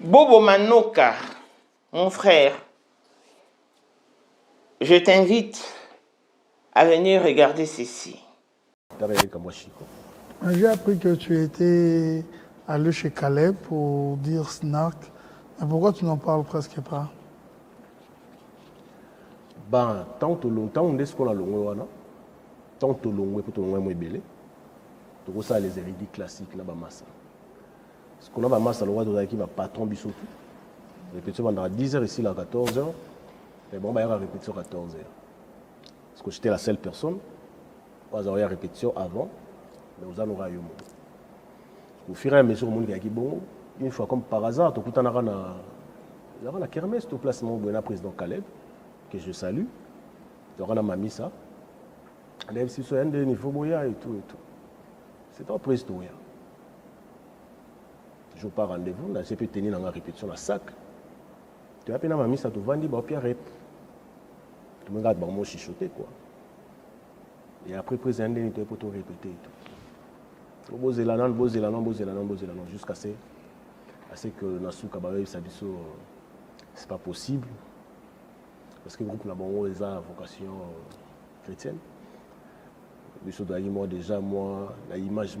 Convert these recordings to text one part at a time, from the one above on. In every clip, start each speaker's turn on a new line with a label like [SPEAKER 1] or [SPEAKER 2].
[SPEAKER 1] Bobo Manoka, mon frère, je t'invite à venir regarder ceci.
[SPEAKER 2] J'ai appris que tu étais allé chez Caleb pour dire Snark. Mais pourquoi tu n'en parles presque pas?
[SPEAKER 3] Ben, tant que longtemps, on est ce qu'on a longué, tant que longué, pour longué, moi, belé. Tout ça, les érudits classiques, là, massa. Ce qu'on a massa, le roi de qui va patron bisou. Répétition pendant 10 heures ici, là, 14 heures. Mais bon, il y a répétition 14 heures. Parce que j'étais la seule personne. On va avoir une répétition avant. Mais on a eu au fur et à mesure, on a dit bon, une fois comme par hasard, tout le temps, il y a la kermesse, tout placement du président Caleb, que je salue. Il y a ma missa. Il y a aussi un niveau boya et tout. C'est un président. Je n'ai pas rendez-vous, je peux tenir dans la répétition la sac. Tu as pu ma missa, tu vas dire, bah, Pierre, tu me regardes, bah, moi, chichoter, quoi. Et après, président, tu peux tout répéter et tout. Jusqu'à ce que Nasuka Bawe Sabiso, c'est pas possible. Parce que le groupe Nabongo a une vocation chrétienne. Moi, déjà, moi, l'image,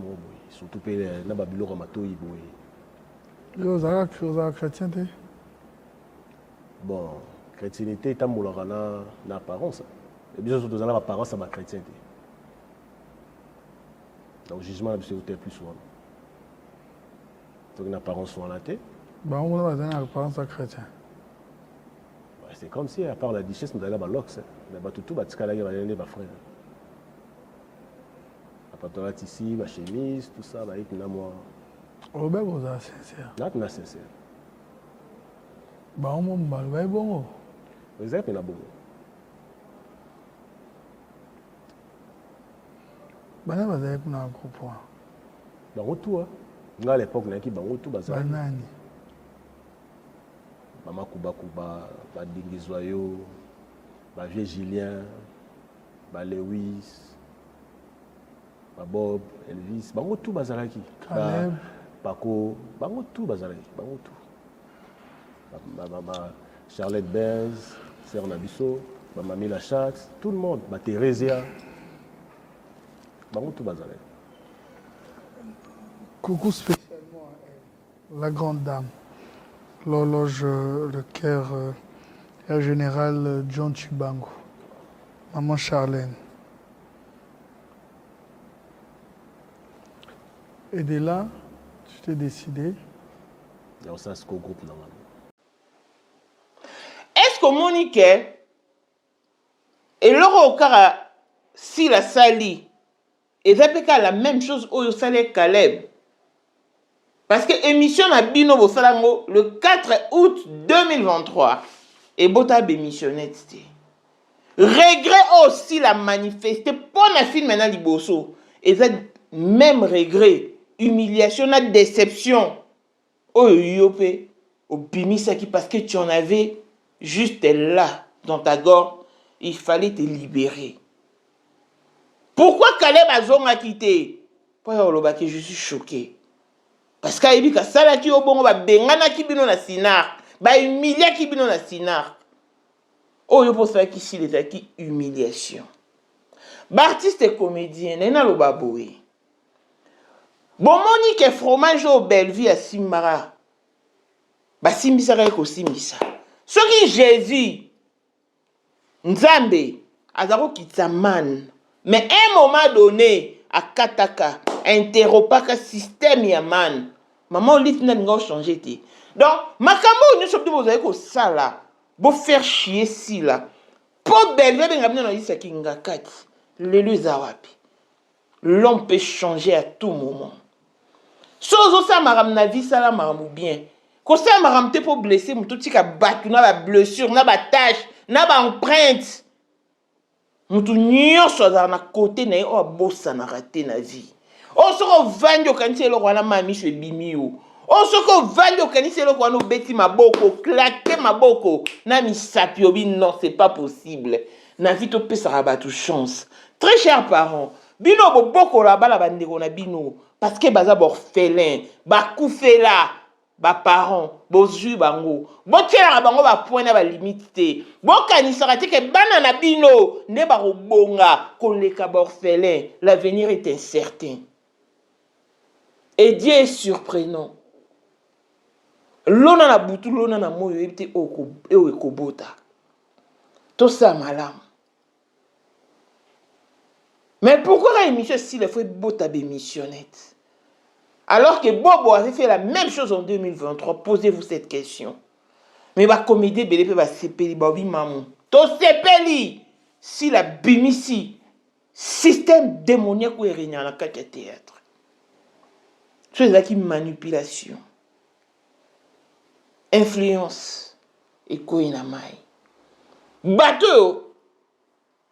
[SPEAKER 3] surtout que la Babylone Ramato, il
[SPEAKER 2] Vous avez chrétienté?
[SPEAKER 3] bon, chrétienté, c'est une apparence. Et bien sûr, dans l'apparence, c'est ma chrétienté. Donc, le jugement est plus souvent. Donc, une apparence soit la tête.
[SPEAKER 2] Ben, on a une apparence chrétienne.
[SPEAKER 3] C'est comme si, à part la duchesse, nous avons l'ox. Mais tout, bah, tu as des frères. À part là, ici, ma chemise, tout ça, bah, il y a moi.
[SPEAKER 2] Robert, vous êtes sincère.
[SPEAKER 3] Là, tu es sincère.
[SPEAKER 2] Bah, on m'a dit, bon.
[SPEAKER 3] Vous êtes bon.
[SPEAKER 2] Bah, vous avez un gros point.
[SPEAKER 3] Bah, retour. À l'époque, on a qui bah, retour, bah, ça.
[SPEAKER 2] Banani.
[SPEAKER 3] Maman Kuba, bah, Dingizoyo, bah, Vieux Julien, bah, Lewis, bah, Bob, Elvis, bah, retour, bah, Zaraki.
[SPEAKER 2] Caleb.
[SPEAKER 3] Paco, bah, retour, bah, Zaraki. Bah, retour. Bah, Charlotte Benz, Sœur Nabisso, bah, Mamie Lachax, tout le monde, bah, Thérésia. Bah, retour, bah, Zaraki.
[SPEAKER 2] Coucou spécialement à elle, la grande dame, l'horloge, le cœur, le général John Chibango, maman Charlène. Et de là, tu t'es décidé.
[SPEAKER 3] Il y a aussi un groupe normalement.
[SPEAKER 1] Est-ce que Monique et Laurent Okara, si la sali, et la même chose au salé Caleb? Parce que émission à Bino Bosalango le 4 août 2023 et Bota bémissionné. Regret aussi la manifester pour la film maintenant Liboso. Et ça même regret, humiliation, la déception. Oh yopé, au bimisaki parce que tu en avais juste là dans ta gorge, il fallait te libérer. Pourquoi Caleb a zonga quitté? Pour que je suis choqué. Parce qu'il y a ça qui est bon, bengana qui bino na sinar, humilia qui bino na sinar. Oh, yo pense qui si les acquis humiliation. Artiste et comédien, nena lo baboé. Bon Monique fromage au belle vie à Simara. Simbisa ko simbisa. Ce qui Jésus Nzambe azaro kitsaman. Mais un moment donné à Kataka interropaka système ya man. Maman lit n'a pas changé té. Donc makambo ni sobdi bozali ko sala. Bo faire chier si là. Po belve benga bino na isa kinga kati. Lelu zawapi. L'homme peut changer à tout moment. Sozo sa maram na vie sala maram bien. Ko sa maram te po blesser mutu tika batu na ba blessure na ba tache na ba empreinte. Mutu nyonso za na côté na o bossa na raté na vie. O soko vandi okanisi eloko wana mami so ebimi yo. O soko vandi okanisi eloko wana obeti maboko, claquer maboko na misapi obi non, c'est pas possible. Na vie to pesa batu chance. Très chers parents, bino bo boko la bala bandeko na bino parce que baza orphelin, ba koufela, parents bozwi bango botielaka bango bapoint na balimite te bokanisaka te ke bana na bino nde bakobonga koleka baorphelin. L'avenir est incertain et Dieu est surprenant. Lona na butu lona na moyo ebite oyo ekobota tosa malamu. Mais pourquoi la émission s'il faut bota bémissionnette? Alors que Bobo avait fait la même chose en 2023, posez-vous cette question. Mais la comédie BDP va sepeli babi mamou. To sepeli si la bémissi système démoniaque ou régné dans le théâtre. C'est là qui manipulation, influence et koinamai. Bateau,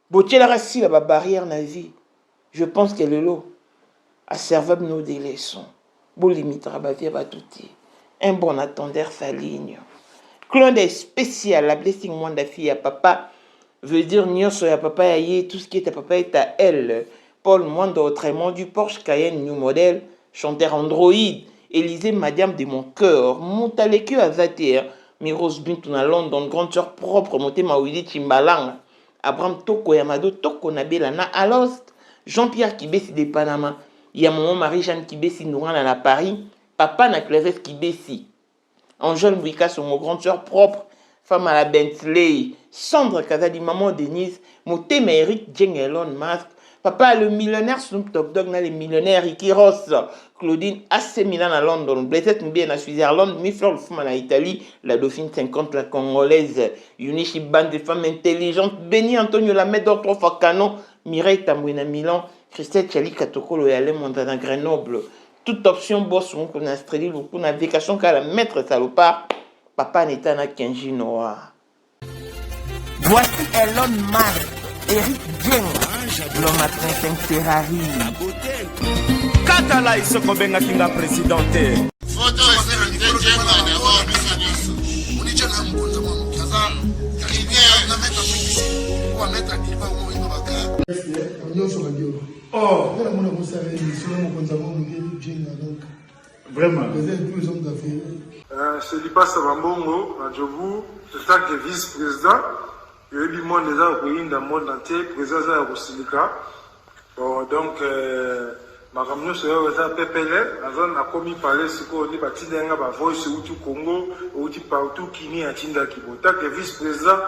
[SPEAKER 1] botiela si la barrière na vie. Je pense que le lot a servi nos des leçons. Bon limitera ba vie ba touti. Un bon attendeur sa ligne. Clone des spécial la blessing monde fille à papa veut dire nyonso ya papa ya ye, tout ce qui est à papa est à elle. Paul Mondo autrement du Porsche Cayenne New Model, chanteur Android, Élisée Madiam de mon cœur, Montaleku à Zater, Miros Bintou na London, grande sœur propre, monté Mawili Chimbalang, Abraham Toko Yamado Toko Nabela na Alost, Jean-Pierre Kibesi de Panama, il y a mon Marie-Jeanne Kibesi Nouran à Paris, papa na Clarisse Kibesi, Angèle Bouika sur mon grande sœur propre, femme à la Bentley, Sandra Kazadi, maman Denise, Motema Eric Jeng Elon Musk, papa le millionnaire Snoop Dogg, le millionnaire Ricky Ross, Claudine AC Milan à London, Blessette Mbien à Switzerland, Miflor le Fouman à Italie, la Dauphine 50, la Congolaise, Unichi bande de femmes intelligentes, Béni Antonio Lamed, d'autres fois canon, Mireille Tambouine à Milan, Christelle Chali Katokolo et Alain Mondana à Grenoble. Toute option boss ou qu'on a strélé ou qu'on a vacation qu'à la maître salopard, papa n'est un Kenji Noah. Voici Elon Musk, Eric Jeng, l'homme à 35 Ferrari.
[SPEAKER 4] Katala iso kobenga kinga presidente.
[SPEAKER 5] Photo Eric Jeng na wa bisanyoso. Unicho na mkunza mwa mkazana. Karibia na meta mkisi. Kwa meta kiba mwa ino baka.
[SPEAKER 2] Nyonso radio.
[SPEAKER 5] Oh,
[SPEAKER 2] Voilà mon amour ça émission mon konzamo ngeli jinga donc.
[SPEAKER 5] vraiment.
[SPEAKER 2] Les deux hommes d'affaires.
[SPEAKER 6] C'est Lipasa Bambongo, à Djobu, c'est ça qui est vice-président. Il y a eu du monde déjà au pays, dans le monde entier, président de Rosilika. Bon, donc, ma caméra c'est un PPL, la zone a commis parler, c'est qu'on est parti d'un gars, voice ou tout Congo, ou tout partout, qui n'y a Tinda Kibota, qui est vice-président.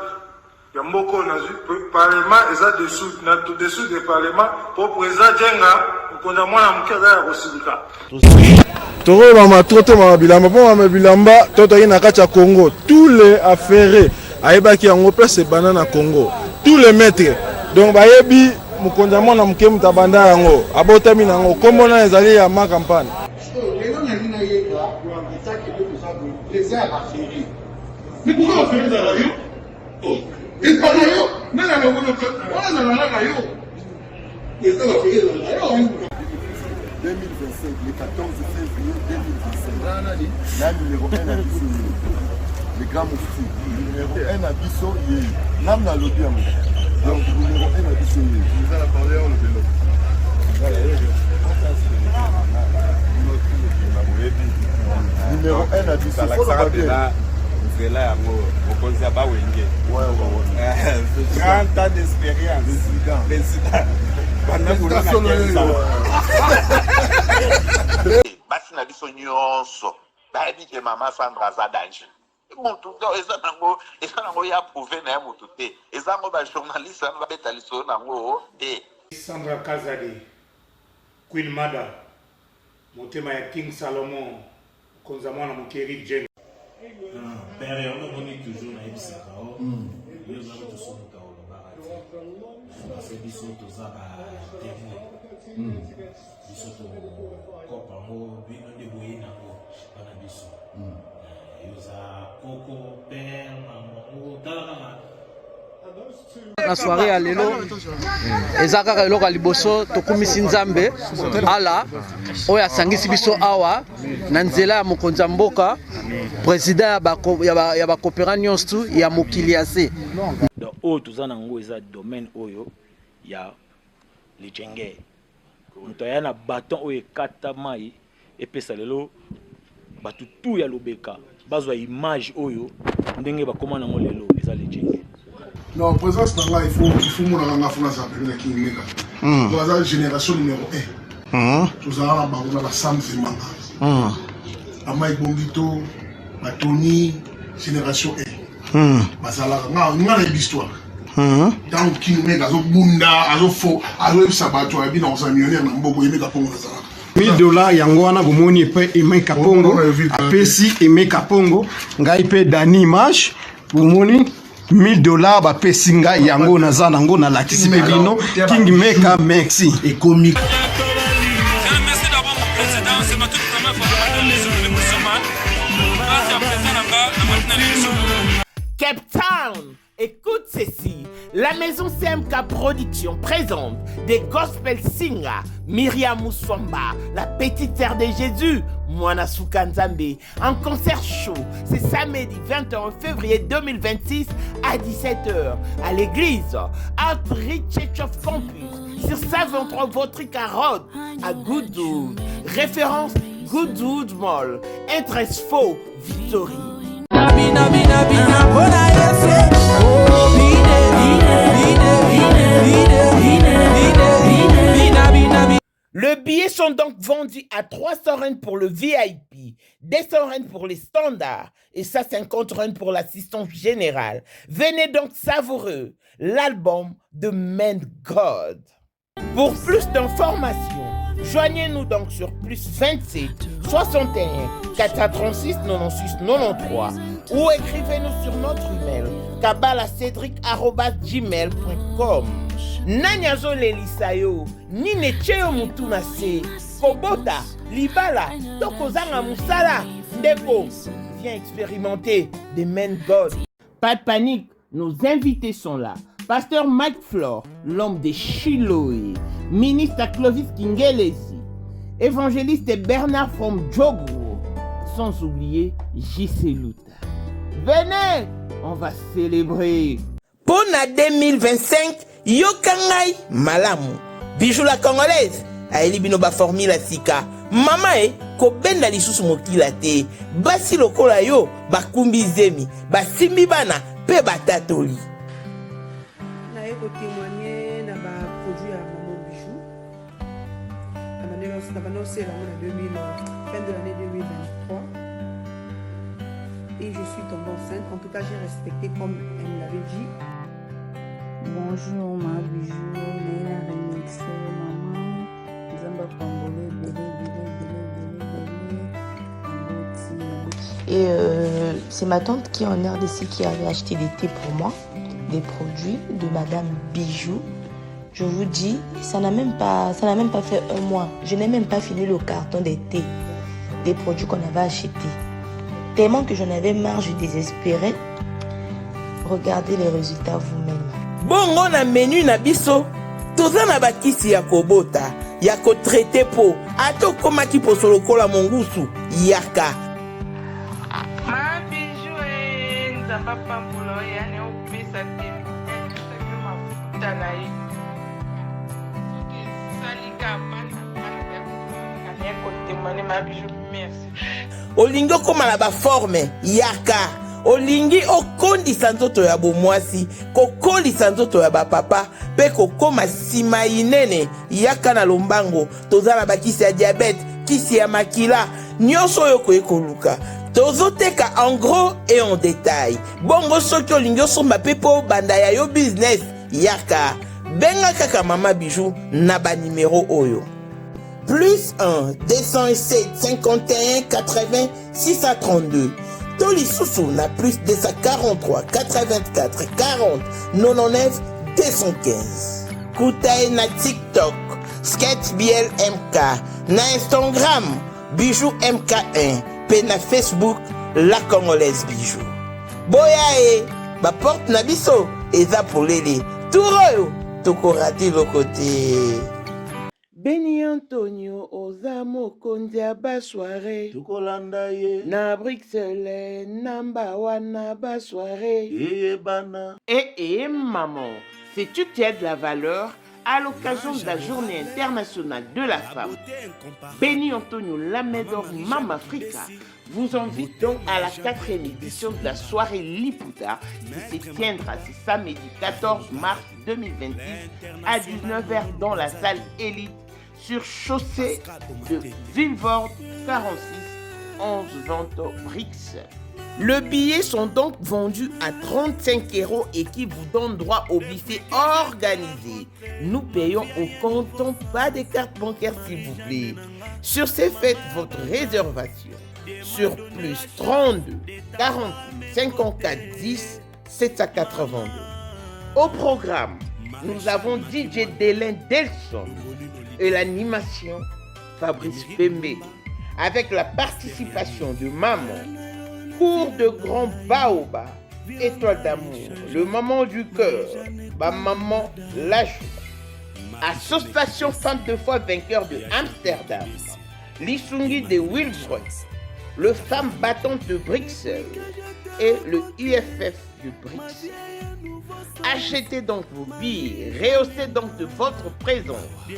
[SPEAKER 6] Il y a beaucoup de parlement, et ça dessous du parlement, pour président Djenga, qu'on a moins à Mukada Rosilika.
[SPEAKER 7] Toro mama trote mama bilamba po mama bilamba toto ina kacha Congo tous les affaires ayebaki yango place banana Congo tous les maîtres donc bayebi mukonza mwana muke mutabanda yango abotami nango kombo na ezali ya ma campagne
[SPEAKER 5] Mais pourquoi on fait ça là? Il parle yo, mais là on a yo. Il ça va faire là.
[SPEAKER 8] 2025, le 14 février 2025. Là, numéro 1 à Bisso, le grand moufti. Numéro 1 à Bisso, l'âme n'a l'audio. Donc, numéro 1 à Bisso. Vous allez parler en le vélo. Numéro 1 à Bisso. Il faut le rappeler.
[SPEAKER 4] C'est là, au conseil à Wenge.
[SPEAKER 8] Ouais.
[SPEAKER 4] 30 ans d'expérience. Président.
[SPEAKER 9] Basi na biso nyonso bayebi ke mama Sandra aza danger mutu eza nango ya prouve na ya mutu te eza ngo bajournaliste wana babeta lisolo nango te.
[SPEAKER 10] Sandra Kazadi, Queen Mada, motema ya King Salomon, konza mwana mukeri Jeng.
[SPEAKER 11] Père, on a donné toujours na ebisaka o. Yo za to so ka o barati. Parce que biso to za ba témoin. Biso to kopa mo bino de boyina o bana biso. Yo za koko père maman tala
[SPEAKER 12] na soirée ya lelo eza kaka eloko ya liboso tokumisi nzambe ala oyo asangisi biso awa na nzela ya mokonzi ya mboka président ya bakopera nyonso ya mokili ya se
[SPEAKER 13] donc oyo toza nango eza domaine oyo ya lijenge moto aya na baton oyo ekata mai epesa lelo bato tout ya lobeka bazwa image oyo ndenge bakoma nango lelo eza legend.
[SPEAKER 5] Non, présence là, il faut mon enfant là, ça peut être qui mega. Dans la génération numéro 1. Nous avons la Sam Zimanga. Amaï Bongito, Tony, génération 1. Basala, on a l'histoire. Dans King Mega, Azo Bunda, Azo Fo, Azo Sabato, et bien dans un millionnaire, on a beaucoup aimé Kapongo.
[SPEAKER 14] $1000 yango wana bomoni pe Aimé Kapongo apesi Aimé Kapongo ngai pe Dani Image bomoni $1000 bapesi ngai yango naza nango na lakisi pe bino King Meka merci
[SPEAKER 5] et comique.
[SPEAKER 15] Merci d'abord mon président, c'est ma toute première fois dans les jours de Moussaman. Merci à président
[SPEAKER 1] Cape Town, écoute ceci. La maison CMK Production présente des gospel singers Myriam Mouswamba, la petite sœur de Jésus, Mwana Soukanzambe, en concert show. C'est samedi 21 février 2026 à 17h à l'église Outreach Church of Campus sur 123 Votrica Road à Goodwood. Référence Goodwood Mall. Interest faux Victory. Le billet sont donc vendus à 300 rand pour le VIP, 200 rand pour les standards et 150 rand pour l'assistance générale. Venez donc savourer l'album de Man God. Pour plus d'informations, joignez-nous donc sur plus 27 61 436 96 93 ou écrivez-nous sur notre email kabalacedric@gmail.com. Nanyazo lelisayo nine cheo mutuna se kobota libala tokozanga musala ndeko viens expérimenter des Men God. Pas de panique, nos invités sont là. Pasteur Mike Flore, l'homme de Chiloé, ministre Clovis Kingelesi, évangéliste Bernard from Jogo, sans oublier J.C. Luta. Venez, on va célébrer. Pour la 2025, Yokangai Malamu, Bijou la Congolaise, Aeli Binoba Formula Sika, Mama Kobenda lisusu mokila te, Basi lokola yo, Bakumbi Zemi, Basimbi bana, pe batatoli.
[SPEAKER 16] Témoigner dans ma produit à Maman Bijou. On a annoncé fin de l'année 2023. Et je suis tombée enceinte. En tout cas, j'ai respecté comme elle me l'avait dit.
[SPEAKER 17] Bonjour ma Bijou, Léa Remixé, maman. Zamba Congolais, bébé. Et c'est ma tante qui est en RDC qui avait acheté des thés pour moi. Des produits de Madame Bijou. Je vous dis, ça n'a même pas fait un mois. Je n'ai même pas fini le carton des thés, des produits qu'on avait achetés. Tellement que j'en avais marre, je désespérais. Regardez les résultats vous-même.
[SPEAKER 1] Bongo na menu na biso, toza na bakisi ya kobota, ya ko traiter po, ato koma ki po solokola mongusu, yaka.
[SPEAKER 18] Ma Bijou nzamba pambulo yani opesa te mafuta na ye salika bana kotemane ma Bijou merci.
[SPEAKER 1] Olingi okoma na baforme yaka, olingi okondisa nzoto ya bomwasi, kokolisa nzoto ya bapapa mpe kokoma nsima inene yaka na lombango. Toza na bakisi ya diabete, kisi ya makila, nyonso oyo koye koluka tozoteka en gros et en détail. Bongo soki olingi osomba mpe mpo banda ya yo business yaka, benga kaka Mama Bijou na banimero oyo plus 1 207 51 80 632 to lisusu na plus 243 84 40 99 215. Kutae na TikTok Sketch BL MK, na Instagram Bijou MK1, pe na Facebook La Congolaise Bijou. Boya ba porte na biso eza polele turoyo tokorati lokote. Beni Antonio oza mokonzi ya basoire
[SPEAKER 3] tokolanda ye
[SPEAKER 1] na Bruxelles namba wana basoire
[SPEAKER 3] eyebana.
[SPEAKER 1] Maman, sais-tu qu'il y a de la valeur à l'occasion de la journée internationale de la femme? Beni Antonio Lamedor Mama Africa vous invite donc à la 4e édition de la soirée Liputa qui se tiendra ce samedi 14 mars 2026 à 19h dans la salle Élite sur chaussée de Villevorde 46 11 Vento Bruxelles. Le billet sont donc vendus à 35 € et qui vous donne droit au buffet organisé. Nous payons au comptant, pas de carte bancaire s'il vous plaît. Sur ces faites votre réservation sur plus 32 48 54 10 782. Au programme, nous avons DJ Délin Delson et l'animation Fabrice Pembe avec la participation de Maman, Cours de Grand Baoba, Étoile d'amour, le Maman du cœur, ma maman la joie. Association Femmes de foi vainqueur de Amsterdam, l'Isungi de Wilsroy, le Femmes battantes de Bruxelles et le UFF de Bruxelles. Achetez donc vos billets, rehaussez donc de votre présence.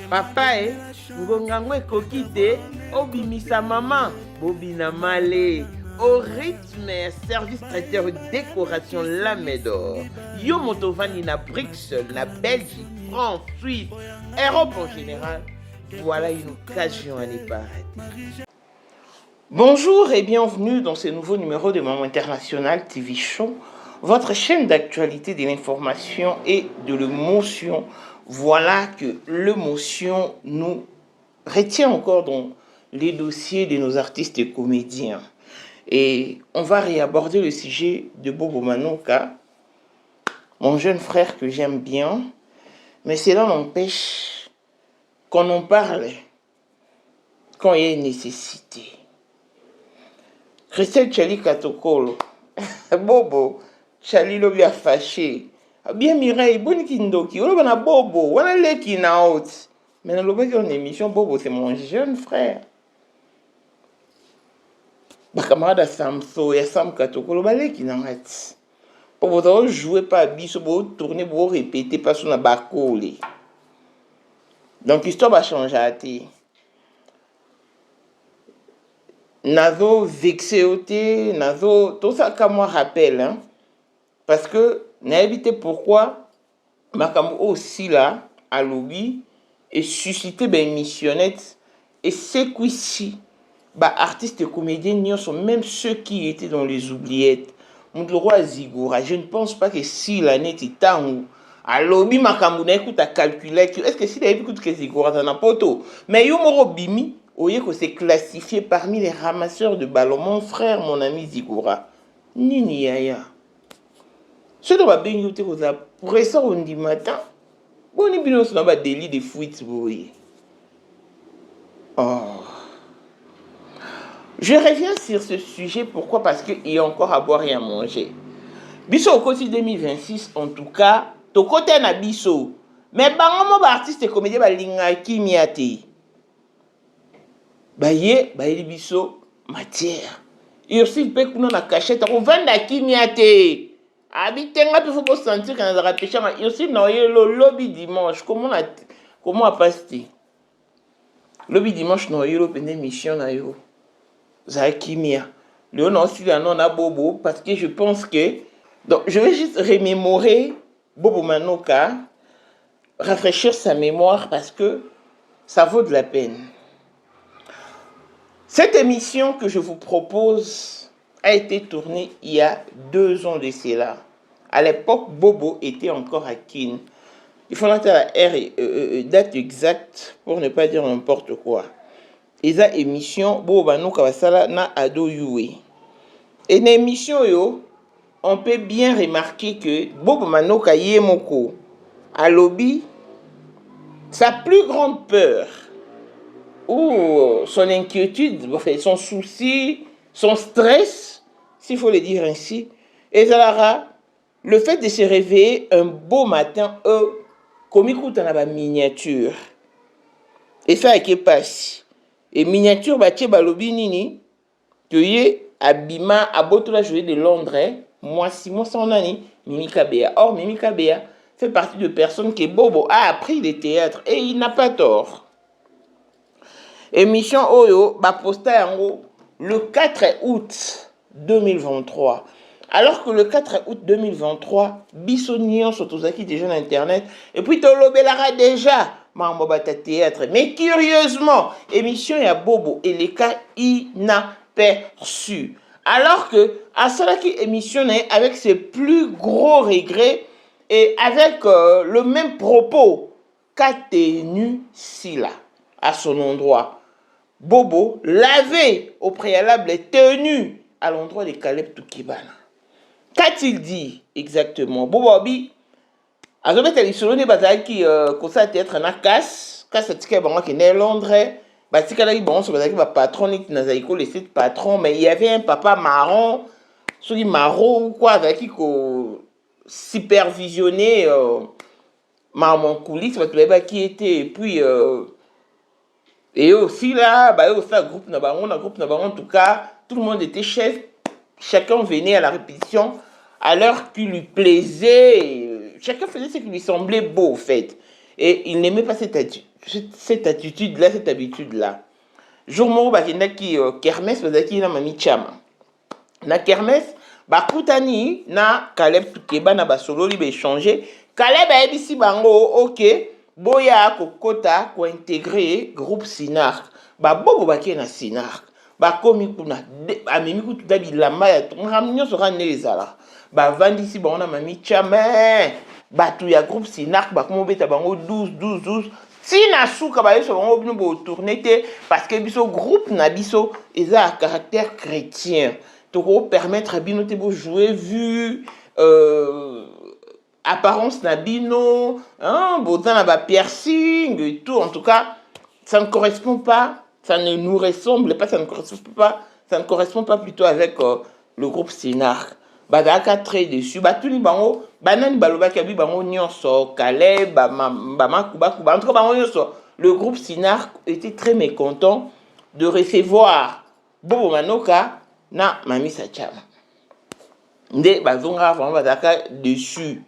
[SPEAKER 1] Papa et Ngongango et Kokite, Obimisa maman, Bobina Malé, au rythme, service traiteur décoration Lamédor, Yo Motovani na Bruxelles, na Belgique, France, Suisse, Europe en général. Voilà une occasion à ne pas rater. Bonjour et bienvenue dans ce nouveau numéro de Maman International TV Show, votre chaîne d'actualité de l'information et de l'émotion. Voilà que l'émotion nous retient encore dans les dossiers de nos artistes et comédiens. Et on va réaborder le sujet de Bobo Manoka, mon jeune frère que j'aime bien, mais cela n'empêche qu'on en parle quand il y a une nécessité. Christelle Chali Katokolo, Bobo, Chali lo bien fâché. Bien Mireille, bonne kindoki, on a Bobo, on a leki na out. Mais dans le émission, Bobo, c'est mon jeune frère. Ba camarade Samso et Sam Katokolo, ba leki na out. Bobo, vous jouez pas biso, vous tournez, vous répétez pas sur la barcole. Donc l'histoire va changer à ti. Nazo vexé, nazo, tout ça qu'à moi rappelle, hein. Parce que, n'a évité pourquoi, Makamou aussi là, à lobby, et suscité ben missionnette, et c'est qu'ici, bah artistes et comédiens, sont même ceux qui étaient dans les oubliettes. Mon roi Zigora, je ne pense pas que si l'année était temps, à lobby, Makamou n'a écoute à calculer, est-ce que si l'année écoute que Zigora dans un poteau, mais Yomoro Bimi, vous voyez que c'est classifié parmi les ramasseurs de ballons. Mon frère, mon ami Zigora. Nini Yaya. Ce dont on va bien noter aux après-ça, on dit matin. Bon, on est bien dans un délit de fuite, vous voyez. Oh. Je reviens sur ce sujet. Pourquoi? Parce qu'il y a encore à boire et à manger. Bisso au côté 2026, en tout cas, au côté na bisso. Mais bango artiste et comédien balinga qui miate. Baye biso matière. Et aussi peut qu'on a cachette on vend la kimiate. Habitenga il faut pas sentir qu'on a repêché mais aussi noyer le lobby dimanche comment a passé. Lobby dimanche noyer le pendant mission na yo. Ça kimia. Le non aussi là non a Bobo parce que je pense que donc je vais juste remémorer Bobo Manoka, rafraîchir sa mémoire parce que ça vaut de la peine. Cette émission que je vous propose a été tournée il y a 2 ans de cela. À l'époque, Bobo était encore à Kin. Il faut noter la date exacte pour ne pas dire n'importe quoi. Et ça émission Bobo Manoka Wasala na Ado Yue. Et dans l'émission yo, on peut bien remarquer que Bobo Manoka Yemoko à lobby, sa plus grande peur ou son inquiétude, son souci, son stress, s'il faut le dire ainsi, et ça le fait de se réveiller un beau matin, comme écoute dans la miniature. Et ça qui passe. Et miniature, balobi nini, que y abima aboto la journée de Londres, moi si moi son nani, Mimi Kabea. Or Mimi Kabea fait partie de personnes que Bobo a appris le théâtre et il n'a pas tort. Émission Oyo, posta yango le 4 août 2023. Alors que le 4 août 2023, biso nyonso tozaki déjà sur internet et puis tolobelara déjà mambo bata théâtre. Mais curieusement, émission ya Bobo et les cas inaperçus. Alors que à cela qui émission avec ses plus gros regrets et avec le même propos qu'a tenu Sila à son endroit. Bobo l'avait au préalable tenu à l'endroit de Caleb Toukibana. Qu'a-t-il dit exactement? Bobo a dit que ça être un casse, casse qui est Londres, patron, le patron, mais il y avait un papa marron, celui marron ou quoi, avec qui supervisionné mon coulisse, qui était, et puis et aussi là, groupe en tout cas, tout le monde était chef, chacun venait à la répétition à l'heure qui lui plaisait, chacun faisait ce qui lui semblait beau, au fait. Et il n'aimait pas cette attitude-là, cette habitude-là. Jour moro qui kermesse, qui na mami chama. Na kermesse, bakutani na Caleb Toukeba na basolo libe échanger. Caleb a ebisi bango, ok, boya kokota ko intégrer groupe Sinark. Ba bobo bakie na Sinark. Ba komi kuna amemi kutu da bilamba ya ngamnyo sera nezala. Ba vandi si ba na mami chama. Ba tu ya groupe Sinark ba komo beta bango 12. Si na souka ba yeso bango bino bo tourner te parce que biso groupe na biso eza à caractère chrétien. Toko permettre à bino te bo jouer vu apparence na bino, hein, botan na ba piercing et tout. En tout cas, ça ne correspond pas, ça ne nous ressemble pas, ça ne correspond pas plutôt avec le groupe Sinark. Badaka très déçu, batuli bango, banani baloba kabi bango nyonso, Caleb, Bamakuba, en tout cas bango nyonso. Le groupe Sinark était très mécontent de recevoir Bobo Manoka na Mami Sachama. Nde bazonga vraiment badaka déçu.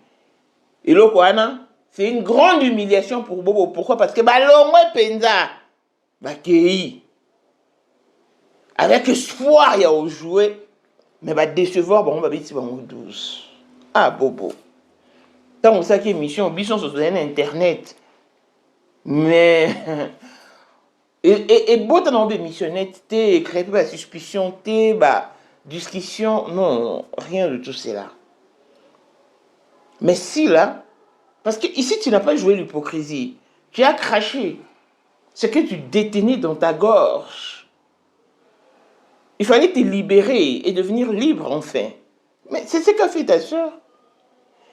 [SPEAKER 1] Et le Kwana, c'est une grande humiliation pour Bobo. Pourquoi? Parce que Balongwe Penza, Bakei, avec espoir, il y a au jouer, mais va décevoir, bon, on va dire c'est 12. Ah, Bobo. Tant que ça qui est mission, mission sur internet. Mais. Et beau t'en as missionné, t'es créé par suspicion, t'es, discussion, non, rien de tout cela. Mais si là, parce que ici tu n'as pas joué l'hypocrisie, tu as craché ce que tu détenais dans ta gorge. Il fallait te libérer et devenir libre enfin. Mais c'est ce qu'a fait ta soeur.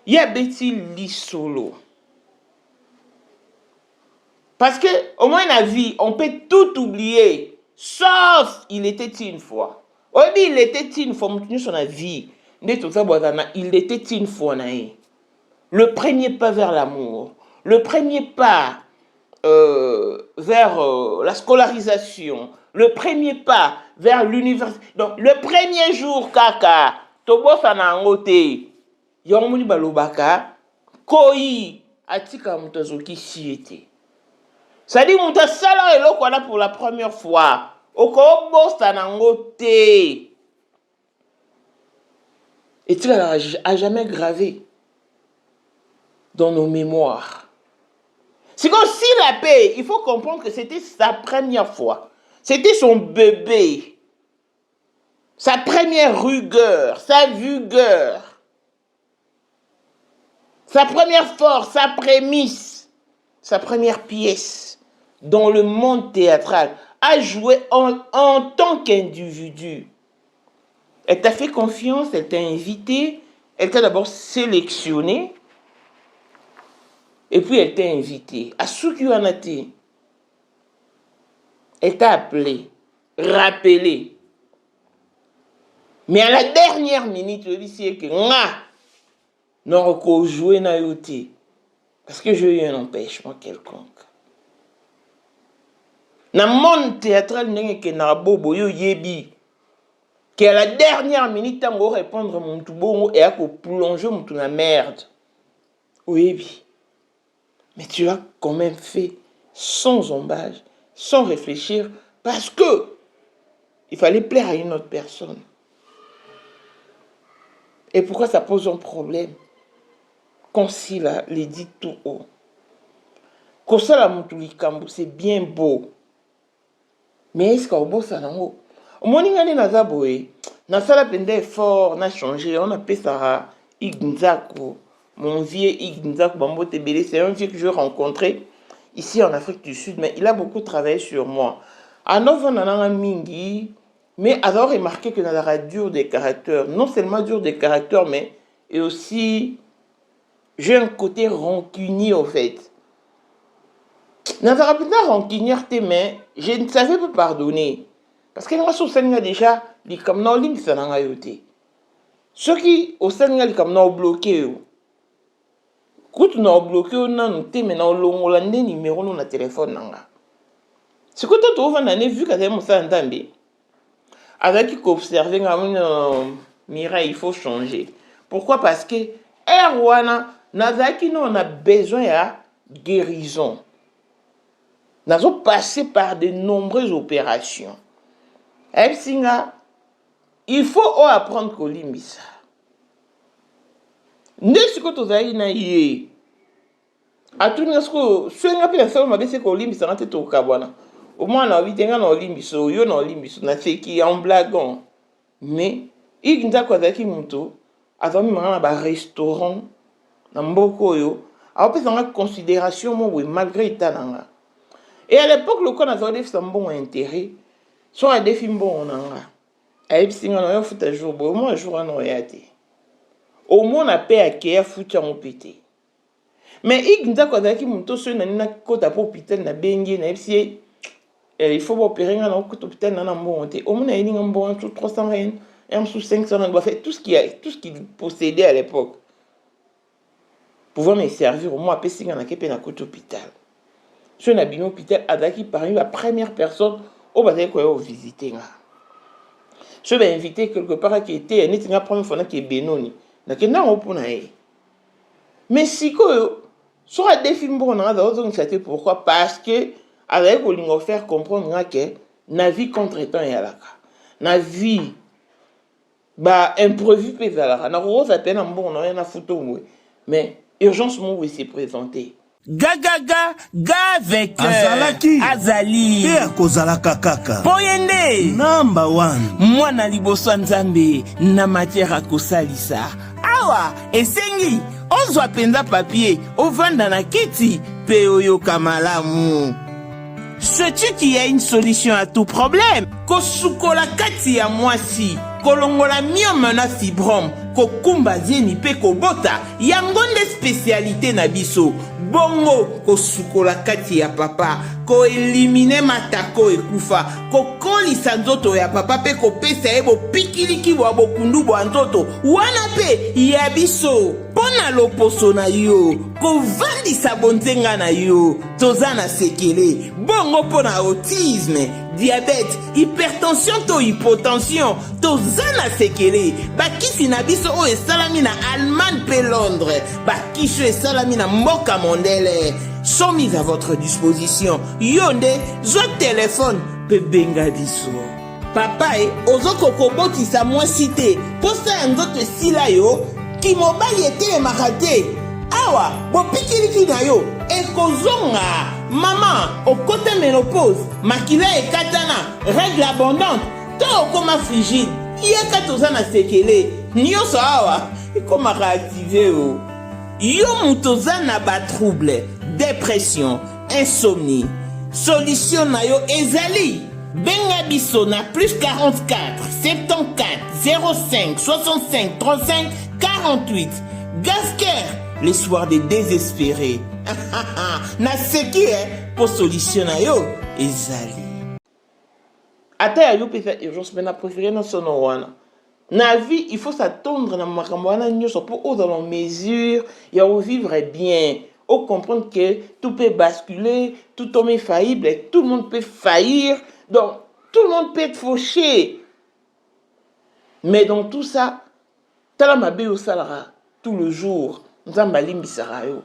[SPEAKER 1] Il y a Betty Lissolo. Parce que au moins la vie, on peut tout oublier, sauf il était une fois. Oui, il était une fois, son vie. Il était une fois. Le premier pas vers l'amour, le premier pas vers la scolarisation, le premier pas vers l'université. Donc, le premier jour, kaka, tobo sanangote, yomuni balobaka, koi, atika mutazoki siete. Ça dit, muta sala eloko wana pour la première fois. Okobo sanangote. Et tu l'as jamais gravé dans nos mémoires. C'est comme si la paix, il faut comprendre que c'était sa première fois. C'était son bébé. Sa première rigueur, sa vigueur. Sa première force, sa prémisse. Sa première pièce dans le monde théâtral. A joué en tant qu'individu. Elle t'a fait confiance, elle t'a invité, elle t'a d'abord sélectionné. Et puis elle t'a invité à Sukuanate. Elle t'a appelé, rappelé. Mais à la dernière minute, je dis que non, qu'on jouer na yoté. Parce que j'ai eu un empêchement quelconque. Dans le monde théâtral, il y a bobo yo yebi. Que à la dernière minute, on va répondre à mon tout bon et à plonger mon tout la merde. Oui. Mais tu l'as quand même fait sans embâche, sans réfléchir, parce que il fallait plaire à une autre personne. Et pourquoi ça pose un problème? Quand Sila les dit tout haut. Kosala mutulikambu, c'est bien beau. Mais est-ce qu'on bosse à l'ango? Au moins, il y a des nazaboé. Nasala pende effort, on a changé, on a appelé ça Ignzaku. Mon vieux Ignzaku Bambo Tebele, c'est un vieux que je rencontrais ici en Afrique du Sud, mais il a beaucoup travaillé sur moi. À Nova Nananga Mingi, mais alors remarqué que Nadara dur des caractères, non seulement dur des caractères, mais et aussi j'ai un côté rancunier au fait. Nadara peut rancunière, mais je ne savais pas pardonner. Parce que moi, je déjà, les kamna lim sananga yote. Ceux qui au Sénégal, les kamna bloqué. Quand on a bloqué, on a noté, mais on a un numéro dans le téléphone. Ce que tu as vu quand tu as entendu, avec observer, Mira, il faut changer. Pourquoi? Parce que Erwana, on a besoin de guérison. Nous avons passé par de nombreuses opérations. Il faut apprendre que limbisa. Ndé ce que tu as dit na yé. A tout ce que ce nga pela ça m'a c'est que limbisa na tete okabwana. Au moins na vitenga na limbiso yo na limbiso na feki en blaguant. Mais il nda kwa zaki muto azami mangana ba restaurant na mboko yo. A opesa nga considération mo oui malgré itananga. Et à l'époque le qu'on a fait un bon intérêt. Soit un défi bon on a. Et si on a fait un jour, au moins un jour on a été. Au moins on a payé à qui a foutu en pété. Mais il dit quoi qui monte sur une côte à hôpital na bengi na il faut opérer dans un côte hôpital na bon monter. Au moins il y a un bon sous 300 rien, un sous 500 on doit faire tout ce qu'il possédait à l'époque. Pouvoir me servir au moins à payer na kepe na côte hôpital. Sur un bien hôpital adaki parmi la première personne au bataille quoi visiter. Je vais inviter quelque part qui était la première fois qui est Benoni. Mais si que soit des films bon pourquoi? Parce que avec on faire comprendre que na vie contre-temps et alaka. Na vie bah imprévu pezalaka. Na rose à peine en bon on a photo mais urgence mo s'est présenté.
[SPEAKER 19] Gaga avec
[SPEAKER 20] Azalaki
[SPEAKER 19] Azali
[SPEAKER 20] et akozalaka kaka
[SPEAKER 19] Poyende
[SPEAKER 20] number 1
[SPEAKER 19] mwana liboso nzambe na matière akosalisa awa esengi ozwa penza papier ovanda na kiti pe oyoka malamu. Sais-tu qu'il y a une solution à tout problème? Kosukola kati ya mwasi kolongola myome na fibrome kokumba zieni pe kobota yango nde spécialité na biso. Bongo kosukola kati ya papa ko elimine matako ekufa kokolisa nzoto ya papa pe kopesa ye bopikiliki bwa bokundu bwa nzoto wana pe ya biso pona loposo na yo kovandisa bonzenga na yo toza na sekele bongo pona autisme diabète hypertension to hypotension toza na sekele bakisi na biso o esalami na Allemagne pe Londres bakisho esalami na mboka mondele sont mis à votre disposition. Yonde, zo téléphone, pe benga biso. Papa ozoko koboti sa moi cité. Posta nzoto sila yo, ki mobali ete marate. Awa, bo pikiliki na yo, ekozonga. Maman, au côté ménopause, makila ekatana, règle abondante, to okoma frigide. Yeka tozana sekele. Nyoso awa, ikoma réactiver o. Yo mutozana ba trouble. Dépression, insomnie. Solution na yo ezali. Benga biso na plus 44 74 05 65 35 48. Gasker, les soirs des désespérés. Na seki pour solution na yo ezali. Ata yo peut faire urgence mais na préféré na sono wana. Na vie, il faut s'attendre na makambo wana nyoso pour au dans mesure ya vivre bien. Au comprendre que tout peut basculer, tout homme est faillible, et tout le monde peut faillir, donc tout le monde peut être fauché. Mais dans tout ça, talamabe au salara tout le jour, nzamba limbisara yo.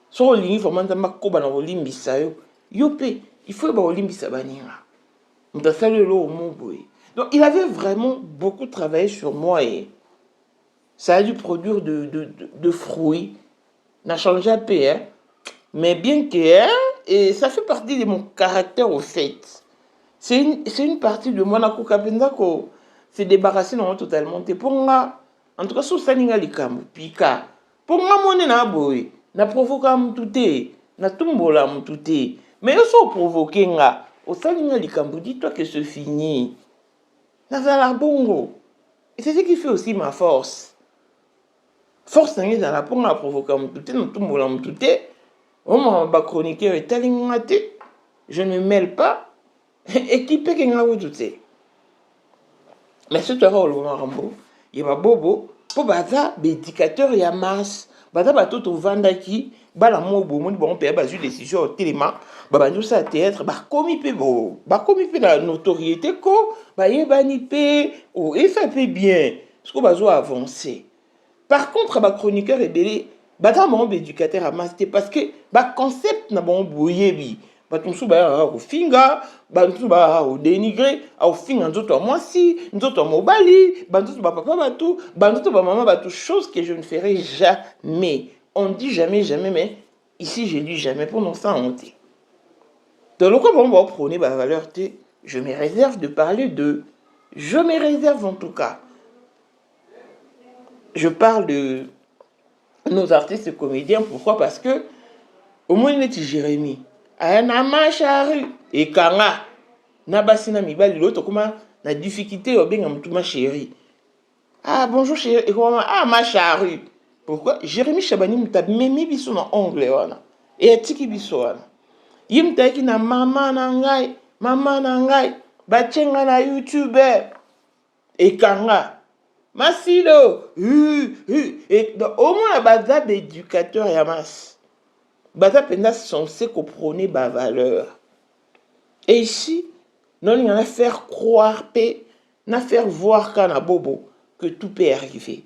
[SPEAKER 19] So lingi vraiment nzamba koba na limbisa yo. Yo pe, il faut ba limbisa baninga. Mtasali lo moboy.
[SPEAKER 1] Donc, il avait vraiment beaucoup travaillé sur moi et ça a dû produire de fruits. N'a changé un peu, hein. Mais bien que, hein, et ça fait partie de mon caractère au fait. C'est une partie de moi, ko se débarrasser non totalement. Pour moi, en tout cas, sous ça, n'inga likambo, pika. Pour moi, mon na boy, na provoqué m'touté, na tumbola m'touté. Mais yo so provoqué nga, au salinga likambo, dis-toi que c'est fini. Na la bongo. Et c'est ce qui fait aussi ma force. Force n'est dans la pour la provoquer m'touté, na tumbola m'touté. On m'a chroniqueur et talingate. Je ne mêle pas. Équipé qui n'a pas tout. Mais ce que tu as au Marambo, il y a bobo, pour baza, bédicateur et amas, baza bato vandaki, bala mo bon, bon père basu décision au téléma, nous ça théâtre, commis pe bo, commis pe la notoriété ko, yebani pe, oh, et ça fait bien, ce qu'on va avancer. Par contre, chroniqueur et belé, baza mon bédicateur amas, c'était parce que, concept n'a bon bouyebi. Batumsu ba au finga, batumsu ba au dénigré, au finga nzoto à moi si, nzoto à mobali, batumsu ba papa batou, batumsu ba maman batou, chose que je ne ferai jamais. On dit jamais, jamais, mais ici j'ai dit jamais pour non ça honte. Dans le cas où on va prôner ma valeur, je me réserve de parler de, je me réserve en tout cas. Je parle de nos artistes et comédiens, pourquoi? Parce que au moins il est Jérémy. Na macharu et kanga na basina mibali l'autre comment na difficulté au bien tout ma chérie. Ah bonjour chérie et comment ma charu. Pourquoi Jérémy Chabani mta memi biso na ongle wana et atiki biso wana. Yimta ki na mama na ngai bachenga na YouTube et kanga masilo et au moins la base d'éducateur et amas. Bata penda censé comprendre ma valeur. Et ici, non, il y en a faire croire, n'a faire voir qu'à na bobo que tout peut arriver.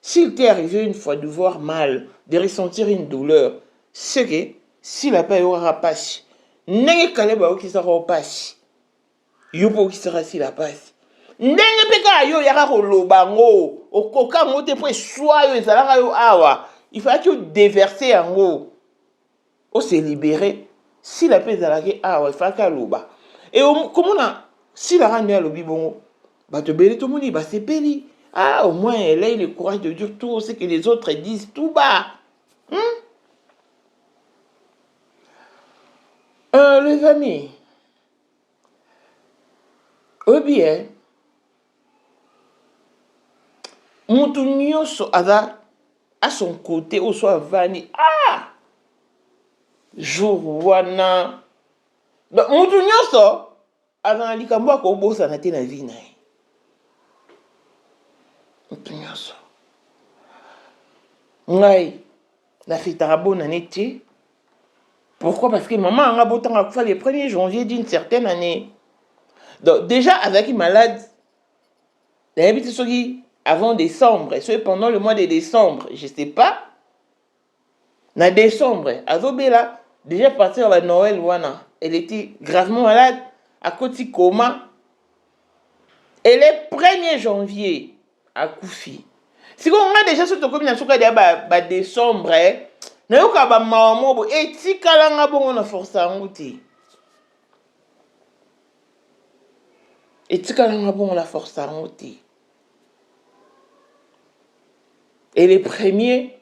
[SPEAKER 1] S'il t'est arrivé une fois de voir mal, de ressentir une douleur, c'est que s'il n'a pas eu un rapace, n'est pas qui sera passe. Yopo qui sera si la passe. N'est pas yo yara lobango, au coca mote pour soyo ezalaka yo awa. Il faut que déverser en haut. On s'est libéré. Si la paix est là, il faut qu'elle loba. Et comment on a, si la rande à l'obi bon, te béli tout le monde, c'est péli. Au moins elle a le courage de dire tout ce que les autres disent tout bas. Les amis, ou bien, Moutounioso à son côté, ou soit Vani, jour wana donc mutu nyonso azana likambo akobosana te na vie na ye mutu nyonso ngai nafetaka bonane te. Pourquoi? Parce que maman anga botanga kufa le 1er janvier d'une certaine année. Donc déjà avec malade nayebi te soki avant décembre et soki pendant le mois de décembre je sais pas na décembre azobela. Déjà parti à Noël, elle était gravement malade, à côté coma. Et le 1er janvier, à Koufi. Si on a déjà ce comme na décembre, na yo ka ba maman et ti kalanga bon na force à ngouti. Et ti kalanga bon la force à ngouti. Et les premiers,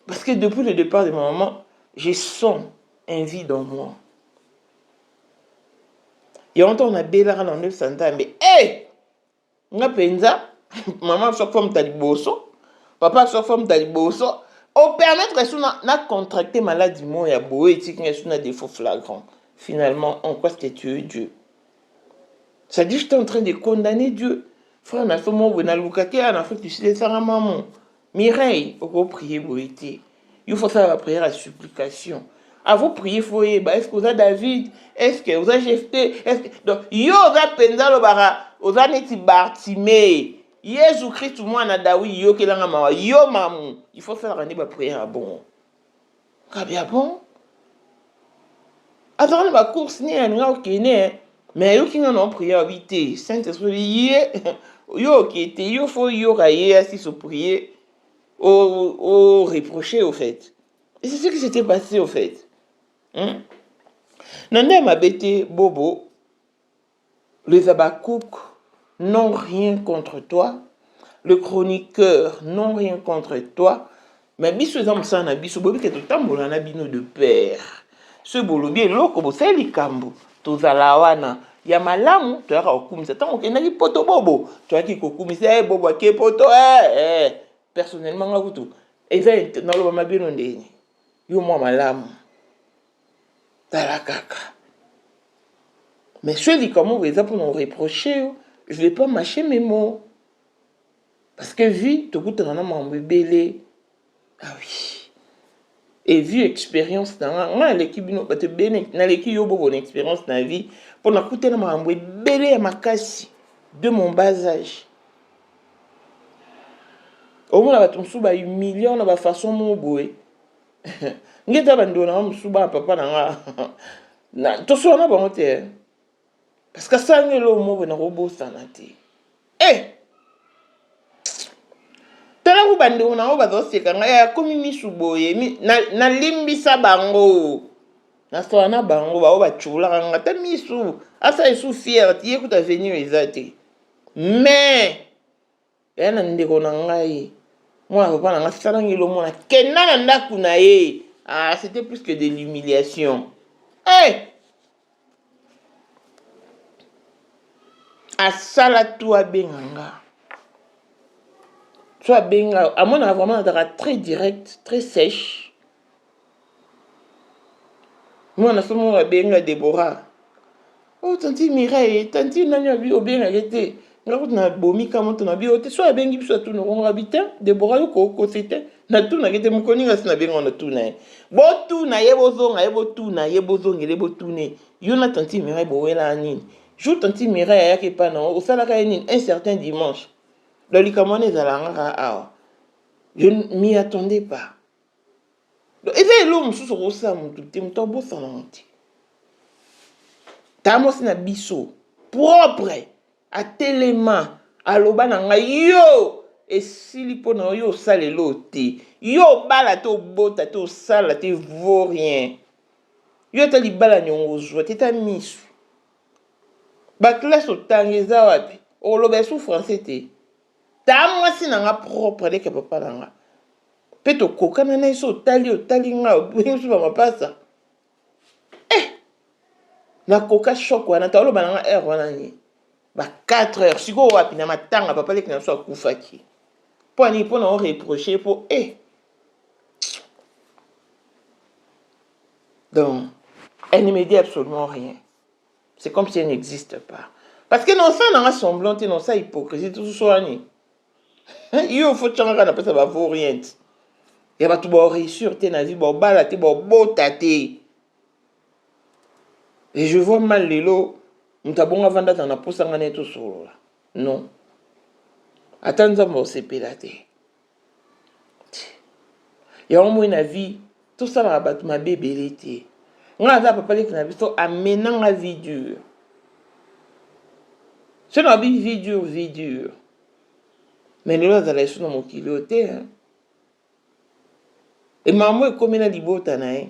[SPEAKER 1] parce que depuis le départ de ma maman, je sens un vide en moi. Il y a longtemps, on a bélaré dans 900 ans, mais hé! On a pensa, maman, chaque fois, on a dit bosso, papa, chaque fois, on a dit bosso. Au permettre, on a contracté maladie, il y a beau éthique, on a des faux flagrants. Finalement, en quoi c'était tuer Dieu? Ça dit, j'étais en train de condamner Dieu. Frère, on a fait mon bon allocaté, on a fait tu sais, ça, maman. Mireille, il faut prier pour été. Il faut faire la prière à supplication. À vous prier, il faut est-ce que vous avez David? Est-ce que vous avez Jephthé? Donc, yo, vous avez Penda le bara, vous avez Neti Bartimée. Jésus-Christ, moi, on a Dawi, yo, kelanga mawa, yo, mamou. Il faut faire la prière à bon. Bien bon? Attends, ma course, ni un gars qui est né, mais yo kinga non prier habiter Saint-Esprit yo qui était yo faut yo railler assis se prier au reprocher au fait. Et c'est ce qui s'était passé au fait. Nanda Mabete Bobo, les Abakouk n'ont rien contre toi, le chroniqueur n'ont rien contre toi, mais biso ezam sana biso bobi ke totambola na bino de père. Ce bolobi eloko bosali kambo tozala wana ya malamu toyaka kokumisa ntango okendaki poto bobo toyaki kokumisa bobo ake poto personnellement nga kutu eza naloba mabino ndeni yo mwa malamu tala kaka. Mais celui comme on va pour nous reprocher, je vais pas mâcher mes mots. Parce que vu, tout le monde m'a belé. Ah oui. Et vu expérience dans l'équipe, dans l'équipe, yo bonne expérience dans la vie. Pour nous écouter, m'a belé à ma casse de mon bas âge. Au moins, on va humilier, on va façon mon boy. Ngeta bandona msuba papa na to so na bango te parce que ça ngelo mo bena robo sanate tala ku bandona o bazo seka ngaya komi misuboye na limbisa bango na so na bango ba o ba chula nga ta misu asa isu fier ti ekuta venir ezate mais yana ndeko na ngai moi papa na ngasala ngelo mo na kenana ndaku na ye. Ah, c'était plus que de l'humiliation. Asala toi benganga. Toi benga, à mon avis vraiment très direct, très sèche. Moi on a fait mon benga Déborah. Oh tanti Mireille, tanti nanya bi obenga gete. Ngako na bomi kama to na bi ote so bengi biso to no habitant Déborah ko c'était. Na tout na gete mukoni ngasi na benga na tout na. Bo tout na yebozonga yebotu na yebozongele botu ne. Yo na tanti Mireille bowela nini. Jo tanti Mireille ya ke pa na o sala ka nini un certain dimanche. Le likamone zalanga awa. Je m'y attendais pas. Et c'est l'homme sous ce rosa mutu te muto bo sana monti. Tamos na biso propre à téléma à l'obana nga yo et silipo na yo sale lote yo bala to bota to sala te vaut rien yo ta libala nyongo zwa te ta misu ba classe otangeza wapi o lobe sou français te ta mwasi na nga propre de ke papa na nga peto kokana na iso otali nga obengi ba mapasa na koka choc wana ta loba na nga heure wana ni ba 4 heures siko wapi na matanga papa leki na so akufaki po ni po na on reprocher po donc elle ne me dit absolument rien. C'est comme si elle n'existe pas parce que non ça n'a semblant non ça hypocrisie tout ça ni yo faut changa na pesa ba vaut rien ya ba tout ba réussir te na vie ba bala te ba botate. Et je vois mal les lots. M'tabonga vanda tana posanga neto solo là. Non. Attends mo sepelate. Ya au moins na vie, tout ça va battre ma bébélité. Nga za papa leki na biso amenant la vie dure. C'est na vie dure. Mais nous là za sur mon kiloté hein. Et maman est comme na libota na hein.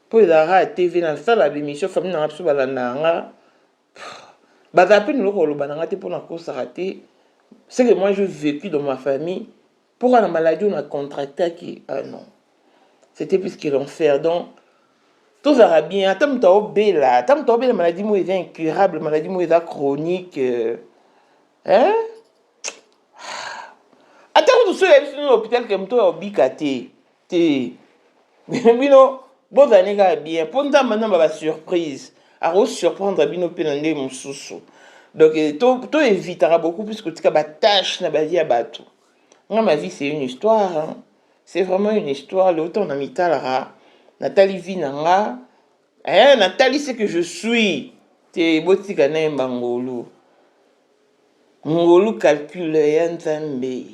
[SPEAKER 1] Pour la TV dans la émission famille na biso balanda nga pe nous le bananga te pour la course raté. C'est que moi j'ai vécu dans ma famille pour la maladie on a contracté qui non c'était plus que l'enfer. Donc tout ça va bien attends la maladie moi est incurable maladie moi est chronique hein attends tout ça dans l'hôpital comme toi obikate te bino bon année bien pour nous maintenant ba surprise à surprendre bino penande mususu donc to évitera beaucoup plus que tu ba tâche na ba vie à bateau. Moi ma vie c'est une histoire hein. C'est vraiment une histoire le temps na mitalara Nathalie vinanga Nathalie c'est que je suis te botika na mbangolu ngolu calcule ya nzambe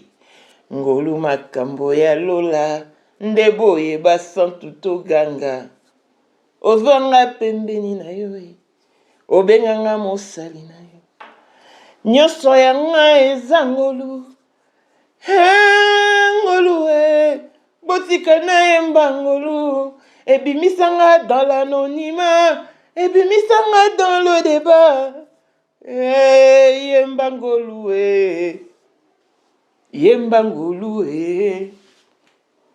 [SPEAKER 1] ngolu makambo ya lola ndebo yeba santu to ganga ozonga pembeni na yo obenganga mosali na yo nyonso ya ngai eza ngolu ngolu botika na yemba ngolu ebimisanga dans l'anonymat ebimisanga dans le débat yemba ngolu yemba ngolu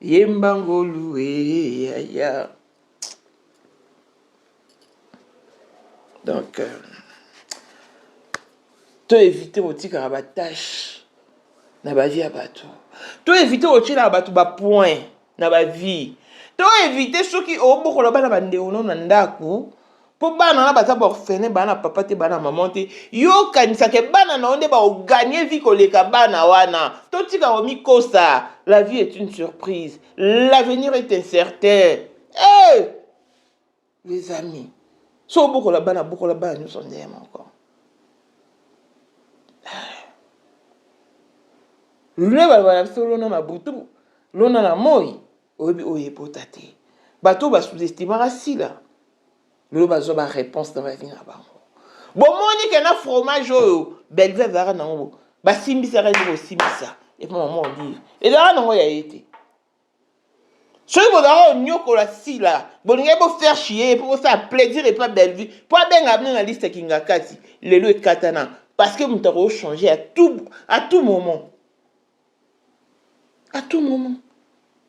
[SPEAKER 1] yemba ngolu ya. Donc to éviter otika ba tâche na ba vie ya bato, to éviter otika bato ba point na ba vie, to éviter soki obokola bana bandeo na ndako po bana na bata ba orphelin bana papa te bana maman te yo kanisa ke bana na onde ba o gagner vie koleka bana wana to tika o mikosa. La vie est une surprise, l'avenir est incertain. Les amis, so bokola bana nous on aime encore. Lune ba solo na butu lona na moi obi oyepotate bato ba sous-estimer asila le bazo ba réponse dans la vie na bango bon moni ke na fromage oyo belve vara nango ba simbisa ka ngo simbisa et pour maman dire et là nango ya été ce que vous avez nyoko la sila bolinga bo faire chier pour ça plaisir et pas belle vie pour ben abna na liste kingakati lelo et katana parce que vous t'avez changé à tout moment. À tout moment.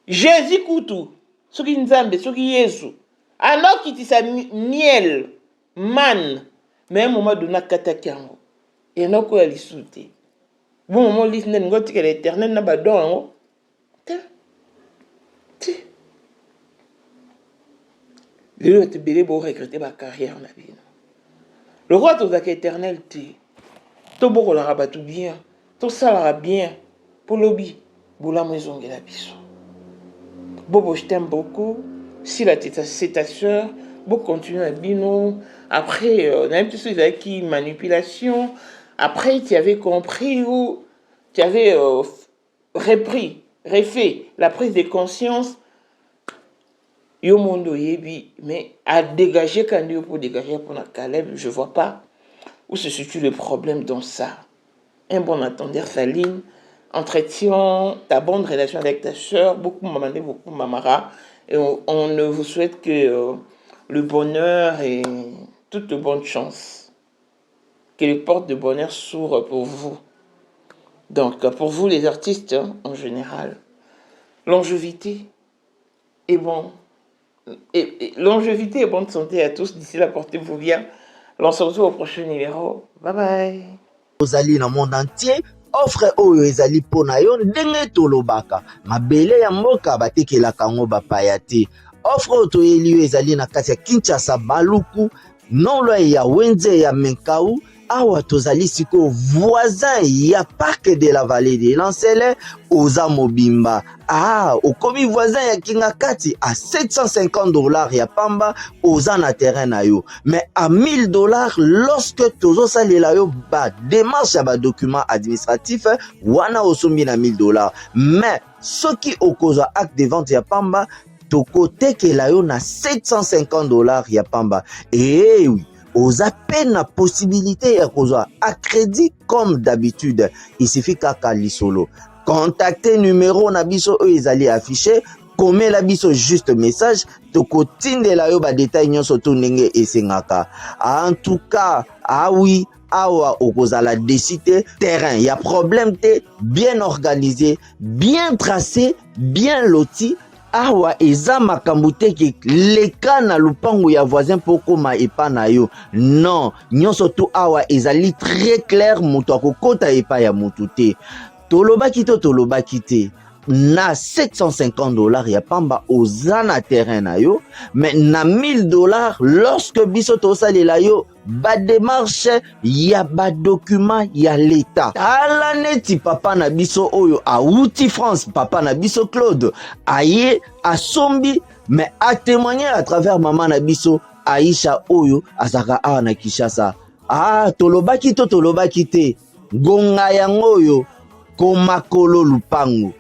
[SPEAKER 1] Jésus Koutou, ce qui nous aime, ce qui est Jésus. Alors qu'il dit ça miel, man, mais un moment donné, katakango. Et non, quoi, il souté. Bon, moment, il n'est pas que l'éternel n'a pas d'or. Le roi te belé pour regretter ma carrière dans la vie. Le roi te va éternel te. Tout beau la rabat tout bien. Tout ça la bien. Pour l'obi. Boula maison de la biso. Bobo, je t'aime beaucoup. Si la tête c'est ta soeur, Bobo continue à bino. Après, on a un petit souci avec qui manipulation. Après, tu avais compris ou tu avais refait la prise de conscience. Yo mondo yebi, mais à dégager quand Dieu pour dégager pour la Caleb, je vois pas où se situe le problème dans ça. Un bon entendeur, Saline, entretient ta bonne relation avec ta soeur, beaucoup Mamandé, beaucoup Mamara, et on ne vous souhaite que le bonheur et toute bonne chance. Que les portes de bonheur s'ouvrent pour vous. Donc, pour vous les artistes, en général, longévité est bon. Et longévité et bonne santé à tous. D'ici là, portez-vous bien. On se retrouve au prochain numéro. Bye bye.
[SPEAKER 21] Ozali na monde entier. Offre oyo ezali pona yo ndenge tolobaka. Mabele ya mboka batekelaka ngo bapaya te. Offre oyo toyeli yo ezali na kati ya Kinshasa Baluku. Non loin ya Wenze ya Menkau. Awa tozali siko voisin ya parc de la vallée de Lancele oza mobimba. Au komi voisin ya Kingakati à $750 ya pamba oza na terrain na yo. Mais à $1000 lorsque tozo salela yo ba démarche ya ba document administratif wana osombi na $1000. Mais soki okozwa acte de vente ya pamba tokote ke la yo na $750 ya pamba. Et oui. Aux appels la possibilité à crédit comme d'habitude. Il suffit qu'à solo. Contactez numéro nabiso ezali affiché. Comme la biso juste message. Toko tinde la yo ba détail nyon soto nenge esengaka. En tout cas, ah oui. Awa okozala décider terrain. Il y a problème te bien organisé, bien tracé, bien loti. Awa eza makambo te ke leka na lupango ya voisin poko ma epa na yo. Non, nyonso to awa ezali très clair moto akokota epa ya motu te. Tolobaki te. Na $750 ya pamba oza na terrain na yo, mais na $1000 lorsque biso to salela yo ba démarche ya ba document ya l'état. Ala neti papa na biso oyo auti France, papa na biso Claude aye asombi mais a témoigner à travers maman na biso Aisha oyo azaka awa na Kinshasa. Tolobaki te gonga yango oyo komakolo lupango.